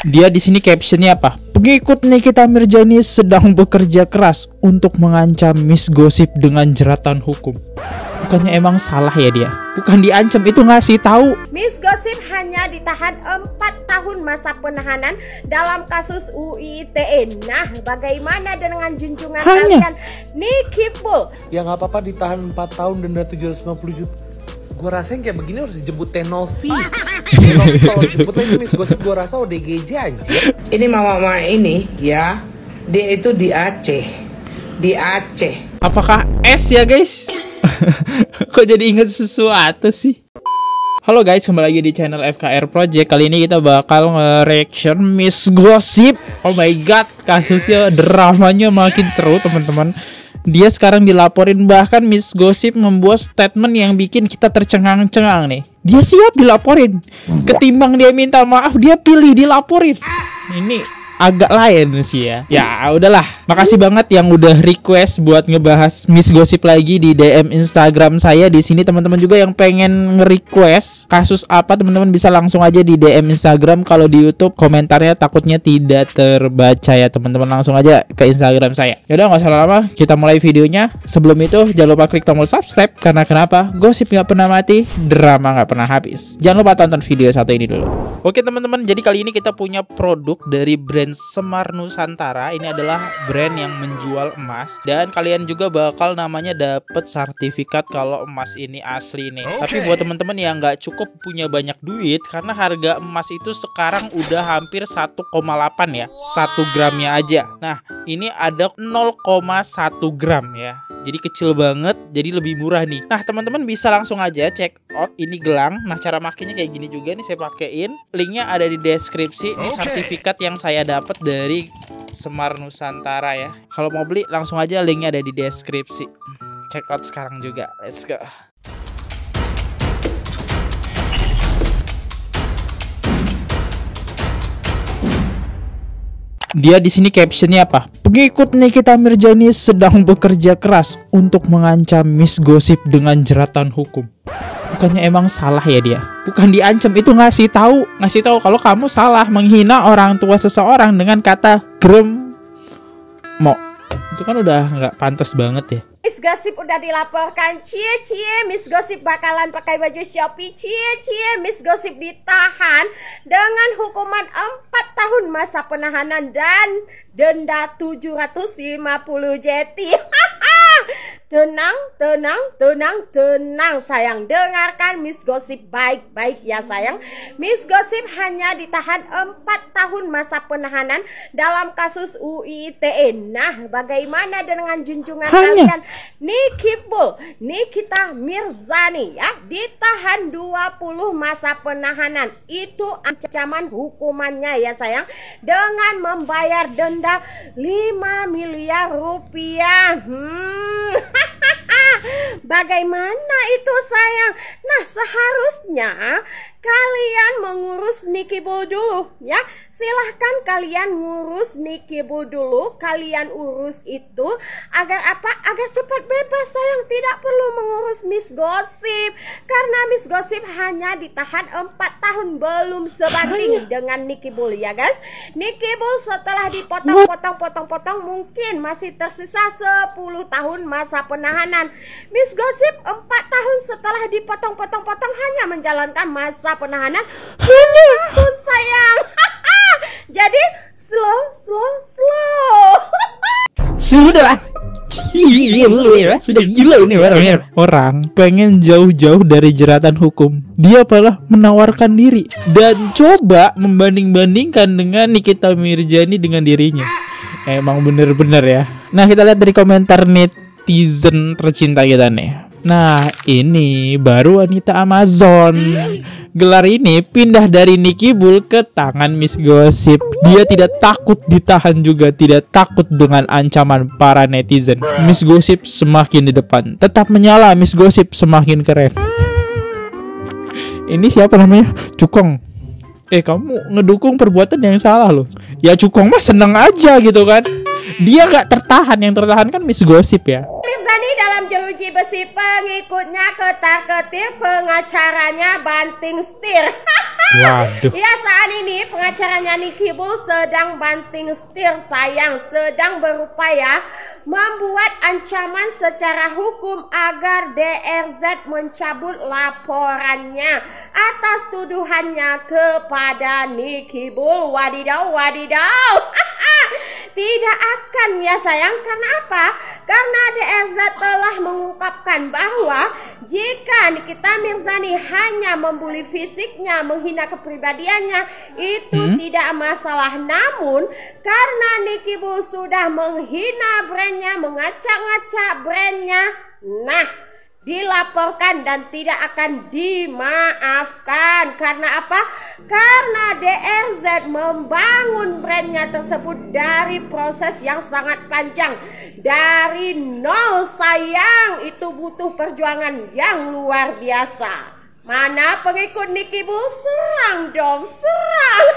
Dia di sini captionnya apa? Pengikut Nikita Mirzani sedang bekerja keras untuk mengancam Miss Gosip dengan jeratan hukum. Bukannya emang salah ya dia? Bukan diancam, itu ngasih tahu. Miss Gosip hanya ditahan 4 tahun masa penahanan dalam kasus UU ITE. Nah, bagaimana dengan junjungan kalian Nicky Bull? Ya nggak apa-apa ditahan 4 tahun denda 750 juta. Gue rasain kayak begini harus dijemput Tenovi. Kalau jemput lagi Miss Gosip gue rasa ODGJ anjir. Ini mama ini ya, dia itu di Aceh. Di Aceh. Apakah S ya guys? Kok jadi ingat sesuatu sih? Halo guys, kembali lagi di channel FKR Project. Kali ini kita bakal nge-reaction Miss Gosip. Oh my god, kasusnya dramanya makin seru teman-teman. Dia sekarang dilaporin, bahkan Miss Gosip membuat statement yang bikin kita tercengang-cengang nih. Dia siap dilaporin. Ketimbang dia minta maaf, dia pilih dilaporin. Ini agak lain sih ya. Ya udahlah. Makasih banget yang udah request buat ngebahas Miss Gosip lagi di DM Instagram saya. Di sini teman-teman juga yang pengen nge-request kasus apa, teman-teman bisa langsung aja di DM Instagram. Kalau di YouTube komentarnya takutnya tidak terbaca ya teman-teman, langsung aja ke Instagram saya. Yaudah nggak usah lama, kita mulai videonya. Sebelum itu jangan lupa klik tombol subscribe, karena kenapa? Gosip nggak pernah mati, drama nggak pernah habis. Jangan lupa tonton video satu ini dulu. Oke teman-teman, jadi kali ini kita punya produk dari brand Semar Nusantara. Ini adalah brand yang menjual emas, dan kalian juga bakal namanya dapat sertifikat kalau emas ini asli nih. Tapi buat teman-teman yang nggak cukup punya banyak duit, karena harga emas itu sekarang udah hampir 1,8 ya, 1 gramnya aja. Nah ini ada 0,1 gram ya, jadi kecil banget, jadi lebih murah nih. Nah teman-teman bisa langsung aja check out ini gelang. Nah cara makainya kayak gini juga nih, saya pakein. Linknya ada di deskripsi. Ini sertifikat yang saya dapat dari Semar Nusantara ya. Kalau mau beli langsung aja, linknya ada di deskripsi. Check out sekarang juga. Let's go. Dia di sini captionnya apa? Pengikut Nikita Mirzani sedang bekerja keras untuk mengancam Miss Gosip dengan jeratan hukum. Bukannya emang salah ya dia? Bukan diancam, itu ngasih tahu kalau kamu salah menghina orang tua seseorang dengan kata gremo. Itu kan udah nggak pantas banget ya. Miss Gosip udah dilaporkan, cie Miss Gosip bakalan pakai baju Shopee, cie Miss Gosip ditahan dengan hukuman 4 tahun masa penahanan dan denda 750 jeti. Tenang sayang, dengarkan Miss Gosip baik-baik ya sayang. Miss Gosip hanya ditahan 4 tahun masa penahanan dalam kasus UU ITE. Nah, bagaimana dengan junjungan kalian Nicky Bull, Nikita Mirzani ya, ditahan 20 masa penahanan. Itu ancaman hukumannya ya sayang, dengan membayar denda 5 miliar rupiah. Bagaimana itu sayang? Nah seharusnya kalian mengurus Nicky Bull dulu ya. Silahkan kalian ngurus Nicky Bull dulu. Kalian urus itu agar apa? Agar cepat bebas sayang. Tidak perlu mengurus Miss Gosip, karena Miss Gosip hanya ditahan 4 tahun, belum sebanding dengan Nicky Bull ya guys. Nicky Bull setelah dipotong-potong mungkin masih tersisa 10 tahun masa penahanan. Miss Gosip 4 tahun setelah dipotong-potong hanya menjalankan masa penahanan tahun sayang. Jadi slow. Sudah gila ini orang pengen jauh-jauh dari jeratan hukum. Dia malah menawarkan diri dan coba membanding-bandingkan dengan Nikita Mirzani dengan dirinya. Emang bener-bener ya. Nah kita lihat dari komentar netizen tercinta kita nih. Nah ini baru wanita Amazon. Gelar ini pindah dari Nicky Bull ke tangan Miss Gosip. Dia tidak takut ditahan, juga tidak takut dengan ancaman para netizen. Miss Gosip semakin di depan, tetap menyala. Miss Gosip semakin keren. Ini siapa namanya? Cukong. Kamu ngedukung perbuatan yang salah loh. Ya Cukong mah seneng aja gitu kan. Dia gak tertahan, yang tertahan kan Miss Gosip ya. Mirzani dalam jeruji besi, pengikutnya ketar-ketir, pengacaranya banting setir. Waduh. Ya, saat ini pengacaranya Nicky Bull sedang banting setir, sayang, sedang berupaya membuat ancaman secara hukum agar DRZ mencabut laporannya atas tuduhannya kepada Nicky Bull. Wadidaw, wadidaw. Tidak akan ya sayang, karena apa? Karena DRZ telah mengungkapkan bahwa jika Nikita Mirzani hanya membuli fisiknya, menghina kepribadiannya, itu tidak masalah. Namun karena Nicky Bull sudah menghina brandnya, mengacak-ngacak brandnya, nah, dilaporkan dan tidak akan dimaafkan. Karena apa? Karena DRZ membangun brandnya tersebut dari proses yang sangat panjang, dari nol sayang. Itu butuh perjuangan yang luar biasa. Mana pengikut Nicky Bull? Serang dong, serang.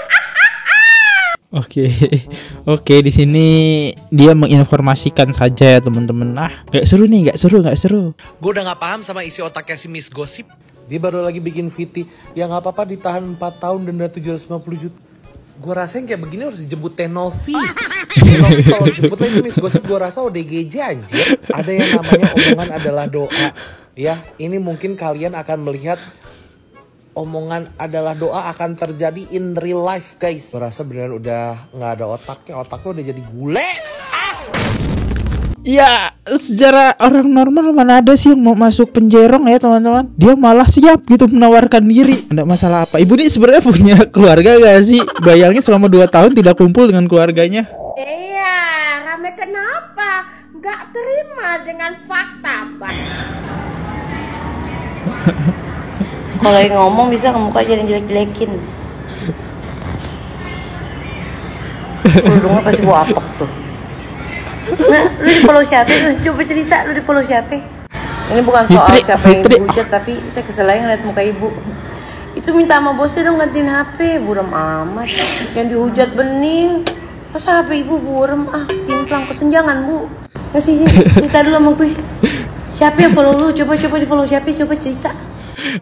Oke, di sini dia menginformasikan saja ya teman-teman. Nggak seru nih, nggak seru. Gue udah gak paham sama isi otaknya si Miss Gosip. Dia baru lagi bikin VT. Ya gak apa-apa ditahan 4 tahun denda 750 juta. Gue rasain kayak begini harus dijemput Tenovi. Kalau jemput lagi Miss Gosip gue rasa ODGJ anjir. Ada yang namanya omongan adalah doa. Ya, ini mungkin kalian akan melihat omongan adalah doa akan terjadi in real life guys. Gue rasa beneran udah gak ada otaknya udah jadi gule. Ya, secara orang normal mana ada sih yang mau masuk penjerong ya teman-teman. Dia malah siap gitu menawarkan diri. Ada masalah apa? Ibu ini sebenarnya punya keluarga gak sih? Bayangin selama 2 tahun tidak kumpul dengan keluarganya. Iya, rame kenapa? Gak terima dengan fakta, Bang. Kalau lagi ngomong bisa muka aja yang jelek-jelekin. Kerudungnya pasti bawa apek tuh. Nah, lu di follow siapa? Coba cerita, lu di follow siapa? Ini bukan soal siapa yang dihujat, tapi saya kesel aja ngeliat muka ibu. Itu minta sama bosnya dong gantiin HP, buram amat. Yang dihujat bening, masa HP ibu buram? Timplang kesenjangan bu. Kasih cerita dulu sama gue. Siapa yang follow lu? Coba di follow siapa? Coba cerita.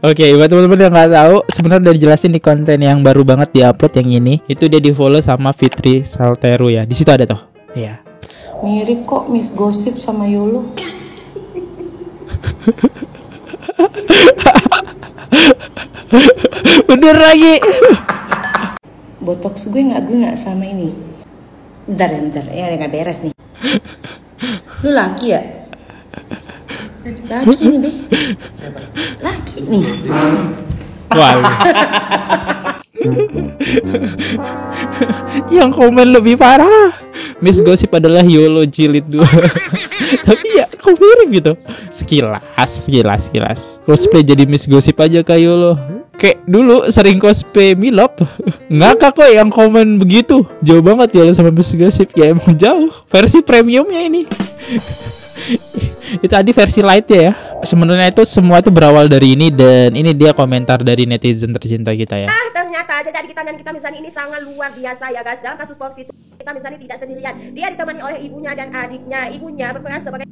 Oke, buat teman-teman yang nggak tahu, sebenarnya udah dijelasin di konten yang baru banget diupload yang ini. Itu dia di follow sama Fitri Salteru ya. Di situ ada tuh. Iya. Mirip kok Miss Gosip sama Yolo. Bener lagi. Botox gue nggak sama ini. Bentar, ya nggak beres nih. Lu laki ya? Laki nih be. Laki nih. Wow. Yang komen lebih parah. Miss Gosip adalah Yolo jilid 2. Tapi ya kok mirip gitu. Sekilas. Cosplay jadi Miss Gosip aja kayak Yolo. Kayak dulu sering cosplay Milop. Ngakak kok yang komen begitu. Jauh banget Yolo sama Miss Gosip. Ya emang jauh. Versi premiumnya ini. Itu tadi versi light ya. Sebenarnya itu semua itu berawal dari ini, dan ini dia komentar dari netizen tercinta kita ya. Ternyata jejak kita dan Nikita Mirzani ini sangat luar biasa ya guys. Dalam kasus prostitusi, Nikita Mirzani tidak sendirian. Dia ditemani oleh ibunya dan adiknya. Ibunya berperan sebagai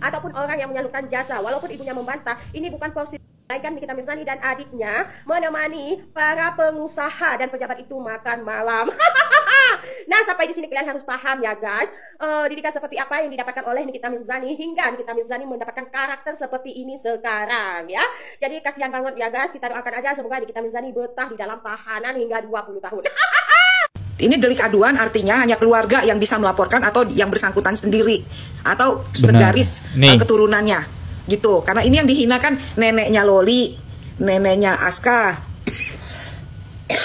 ataupun orang yang menyalurkan jasa. Walaupun ibunya membantah, ini bukan prostitusi. Melainkan Nikita Mirzani dan adiknya menemani para pengusaha dan pejabat itu makan malam. Nah, sampai di sini kalian harus paham ya guys, didikan seperti apa yang didapatkan oleh Nikita Mirzani hingga Nikita Mirzani mendapatkan karakter seperti ini sekarang ya. Jadi kasihan banget ya guys, kita doakan aja semoga Nikita Mirzani betah di dalam tahanan hingga 20 tahun. Ini delik aduan artinya hanya keluarga yang bisa melaporkan atau yang bersangkutan sendiri atau segaris keturunannya gitu. Karena ini yang dihinakan neneknya Loli, neneknya Aska,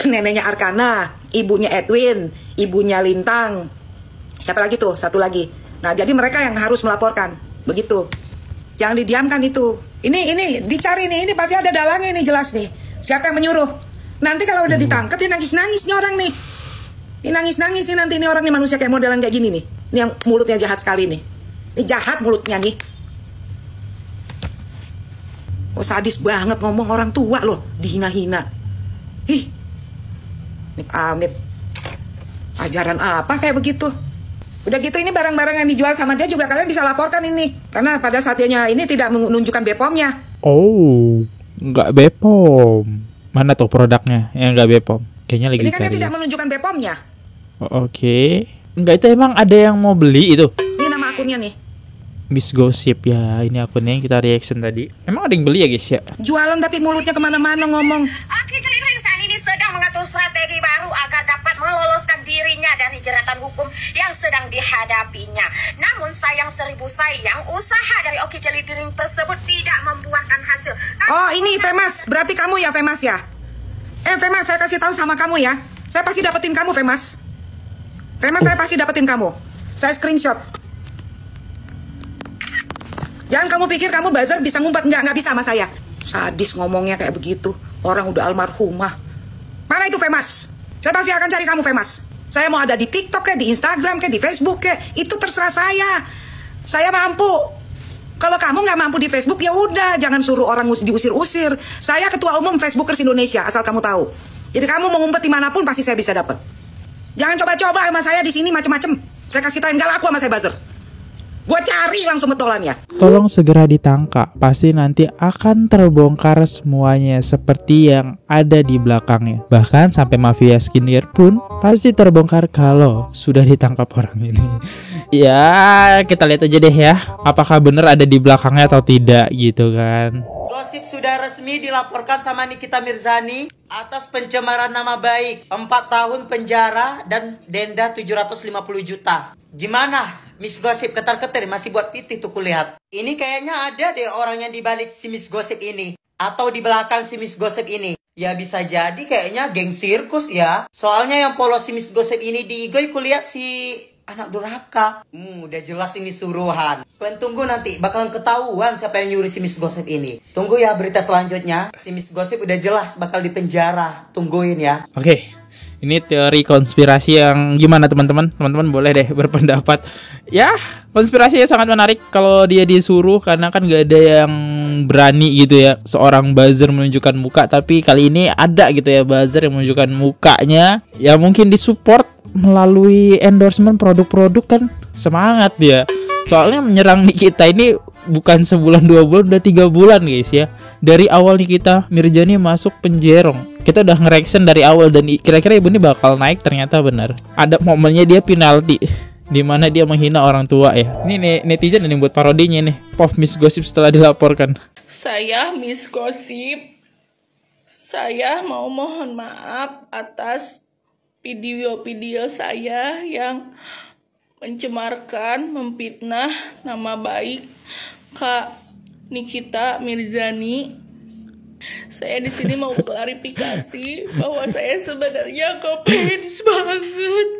neneknya Arkana, ibunya Edwin, ibunya Lintang. Siapa lagi tuh? Satu lagi. Nah, jadi mereka yang harus melaporkan. Begitu. Yang didiamkan itu. Ini dicari nih, ini pasti ada dalangnya nih jelas nih. Siapa yang menyuruh? Nanti kalau udah ditangkap dia nangis-nangis nih orang nih. Ini nangis-nangis nih nanti ini orang nih, manusia kayak modelan kayak gini nih. Ini yang mulutnya jahat sekali nih. Ini jahat mulutnya nih. Oh, sadis banget ngomong orang tua loh, dihina-hina. Ih. Amit. Ajaran apa kayak begitu? Udah gitu ini barang-barang yang dijual sama dia juga kalian bisa laporkan ini. Karena pada saat dia ini tidak menunjukkan BPOM-nya. Oh, nggak BPOM. Mana tuh produknya yang nggak BPOM? Kayaknya lagi ini kan dia dicari. tidak menunjukkan BPOM-nya. Oh, oke. Nggak, itu emang ada yang mau beli itu? Ini nama akunnya nih. Miss Gossip ya, ini akunnya yang kita reaction tadi. Emang ada yang beli ya guys ya? Jualan tapi mulutnya kemana-mana ngomong. Oke, jadi saat ini sedang mengatur strategi baru agar dapat meloloskan dirinya dari jeratan hukum yang sedang dihadapinya. Namun sayang seribu sayang, usaha dari Oki Jelly Drink tersebut tidak membuahkan hasil. Oh ini Femas, berarti kamu ya Femas ya? Femas, saya kasih tahu sama kamu ya. Saya pasti dapetin kamu Femas. Femas, saya pasti dapetin kamu. Saya screenshot. Jangan kamu pikir kamu buzzer bisa ngumpet. Nggak bisa sama saya. Sadis ngomongnya kayak begitu. Orang udah almarhumah. Mana itu Femas? Saya pasti akan cari kamu Femas. Saya mau ada di TikTok kayak, di Instagram kayak, di Facebook kayak. Itu terserah saya. Saya mampu. Kalau kamu nggak mampu di Facebook ya udah, jangan suruh orang diusir-usir. Saya ketua umum Facebookers Indonesia, asal kamu tahu. Jadi kamu mau ngumpet dimanapun pasti saya bisa dapat. Jangan coba-coba sama saya di sini macem-macem. Saya kasih tahu nggak laku sama saya buzzer. Gua cari langsung betolannya. Tolong segera ditangkap, pasti nanti akan terbongkar semuanya seperti yang ada di belakangnya. Bahkan sampai mafia skincare pun pasti terbongkar kalau sudah ditangkap orang ini. Ya, kita lihat aja deh ya, apakah benar ada di belakangnya atau tidak gitu kan. Gosip sudah resmi dilaporkan sama Nikita Mirzani atas pencemaran nama baik. 4 tahun penjara dan denda 750 juta. Gimana? Miss Gossip ketar-ketir masih buat pitih tuh kulihat. Ini kayaknya ada deh orang yang dibalik si Miss Gossip ini. Atau di belakang si Miss Gossip ini. Ya bisa jadi kayaknya geng sirkus ya. Soalnya yang polos si Miss Gossip ini di IG kulihat si anak durhaka. Udah jelas ini suruhan. Kalian tunggu nanti bakalan ketahuan siapa yang nyuri si Miss Gossip ini. Tunggu ya berita selanjutnya. Si Miss Gossip udah jelas bakal dipenjara. Tungguin ya. Oke. Ini teori konspirasi yang gimana teman-teman? Teman-teman boleh deh berpendapat. Ya, konspirasinya sangat menarik kalau dia disuruh, karena kan gak ada yang berani gitu ya seorang buzzer menunjukkan muka. Tapi kali ini ada gitu ya buzzer yang menunjukkan mukanya. Ya mungkin disupport melalui endorsement produk-produk kan. Semangat dia. Soalnya menyerang Nikita ini bukan sebulan 2 bulan, udah 3 bulan guys ya. Dari awal Nikita Mirzani masuk penjerong, kita udah nge-reaction dari awal dan kira-kira ibu ini bakal naik, ternyata benar. Ada momennya dia penalti di mana dia menghina orang tua ya. Ini netizen yang buat parodinya nih. Pop Miss Gossip setelah dilaporkan. Saya Miss Gossip. Saya mau mohon maaf atas video-video saya yang mencemarkan, memfitnah nama baik Kak Nikita Mirzani. Saya di sini mau klarifikasi bahwa saya sebenarnya ngefans banget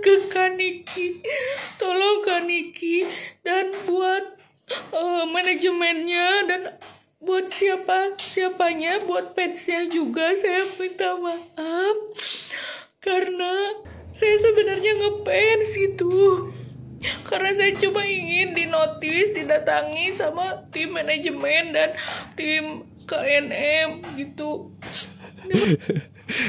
ke Kak Niki. Tolong Kak Niki, dan buat manajemennya dan buat siapanya, buat fansnya juga saya minta maaf karena saya sebenarnya ngefans itu. Karena saya cuma ingin dinotis, didatangi sama tim manajemen dan tim KNM gitu.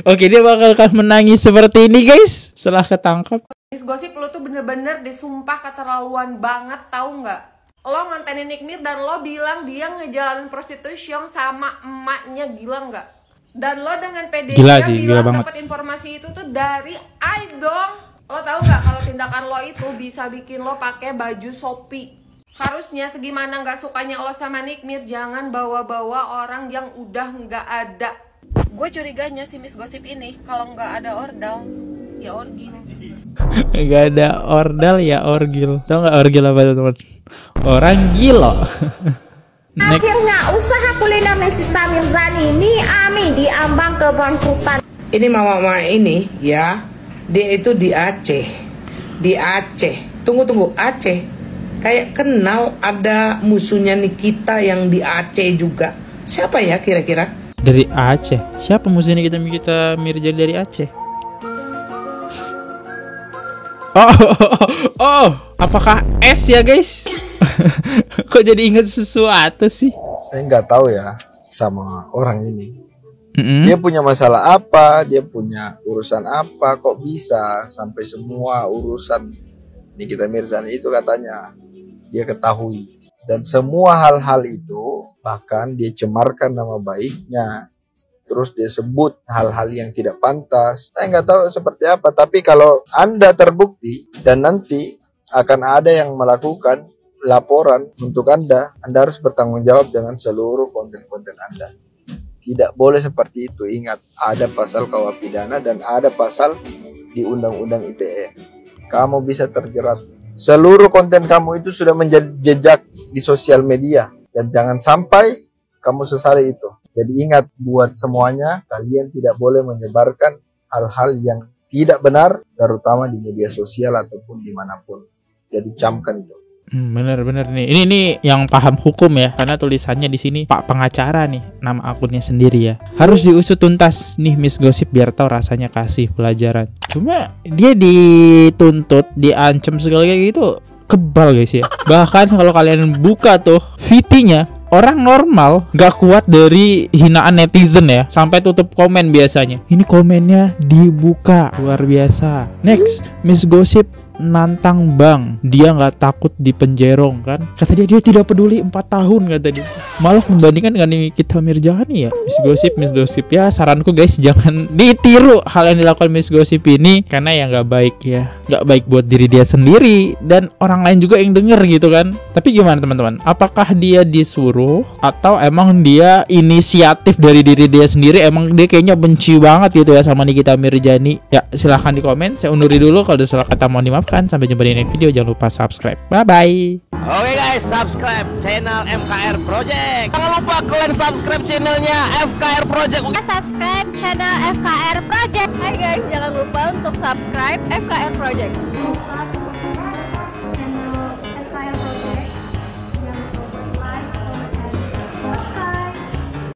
Oke, dia bakal menangis seperti ini guys setelah ketangkap. Miss Gossip, lo tuh bener-bener disumpah keterlaluan banget, tahu nggak? Lo ngontenin Nick Mir dan lo bilang dia ngejalanin prostitution sama emaknya, gila nggak? Dan lo dengan PD-nya bilang dapat informasi itu tuh dari Idol. Lo tahu nggak kalau tindakan lo itu bisa bikin lo pakai baju Shopee? Harusnya segimana nggak sukanya lo sama Nick Mir, jangan bawa-bawa orang yang udah nggak ada. Gue curiganya si Miss Gossip ini kalau nggak ada ordal, ya orgil. Nggak ada ordal ya orgil. Tahu nggak orgil apa teman? Orang gila. Akhirnya usaha kuliner Nikita Mirzani ini diambang kebangkrutan. Ini mama ini ya. Dia itu di Aceh. Di Aceh. Tunggu Aceh. Kayak kenal ada musuhnya Nikita yang di Aceh juga. Siapa ya kira-kira? Dari Aceh. Siapa musuhnya Nikita Mirzani dari Aceh? Oh, apakah S ya guys? Kok jadi ingat sesuatu sih? Saya nggak tahu ya sama orang ini. Dia punya masalah apa, dia punya urusan apa, kok bisa sampai semua urusan Nikita Mirzani itu katanya dia ketahui. Dan semua hal-hal itu bahkan dia cemarkan nama baiknya. Terus dia sebut hal-hal yang tidak pantas. Saya nggak tahu seperti apa. Tapi kalau Anda terbukti dan nanti akan ada yang melakukan laporan untuk Anda harus bertanggung jawab dengan seluruh konten-konten Anda. Tidak boleh seperti itu. Ingat, ada pasal KUH pidana dan ada pasal di Undang-Undang ITE. Kamu bisa terjerat. Seluruh konten kamu itu sudah menjadi jejak di sosial media. Dan jangan sampai kamu sesali itu. Jadi ingat, buat semuanya, kalian tidak boleh menyebarkan hal-hal yang tidak benar, terutama di media sosial ataupun dimanapun. Jadi camkan itu. Bener-bener nih. Ini yang paham hukum ya, karena tulisannya di sini Pak Pengacara nih, nama akunnya sendiri ya. Harus diusut tuntas nih Miss Gossip biar tahu rasanya kasih pelajaran. Cuma dia dituntut, diancam segala kayak gitu, kebal guys ya. Bahkan kalau kalian buka tuh VT-nya, orang normal gak kuat dari hinaan netizen ya, sampai tutup komen biasanya. Ini komennya dibuka, luar biasa. Next, Miss Gossip nantang bang, dia nggak takut dipenjerong kan, kata dia tidak peduli 4 tahun kata dia, malah membandingkan dengan Nikita Mirzani ya. Miss Gossip ya, saranku guys jangan ditiru hal yang dilakukan Miss Gossip ini, karena ya nggak baik ya, nggak baik buat diri dia sendiri dan orang lain juga yang denger gitu kan. Tapi gimana teman-teman, apakah dia disuruh atau emang dia inisiatif dari diri dia sendiri, emang dia kayaknya benci banget gitu ya sama Nikita Mirzani? Ya silahkan di komen, saya unduri dulu, kalau ada salah kata mohon dimaafkan. Sampai jumpa di next video, jangan lupa subscribe. Bye bye. Oke guys, subscribe channel FKR Project. Jangan lupa kalian subscribe channelnya FKR Project. Subscribe channel FKR Project. Hai guys, jangan lupa untuk subscribe FKR Project.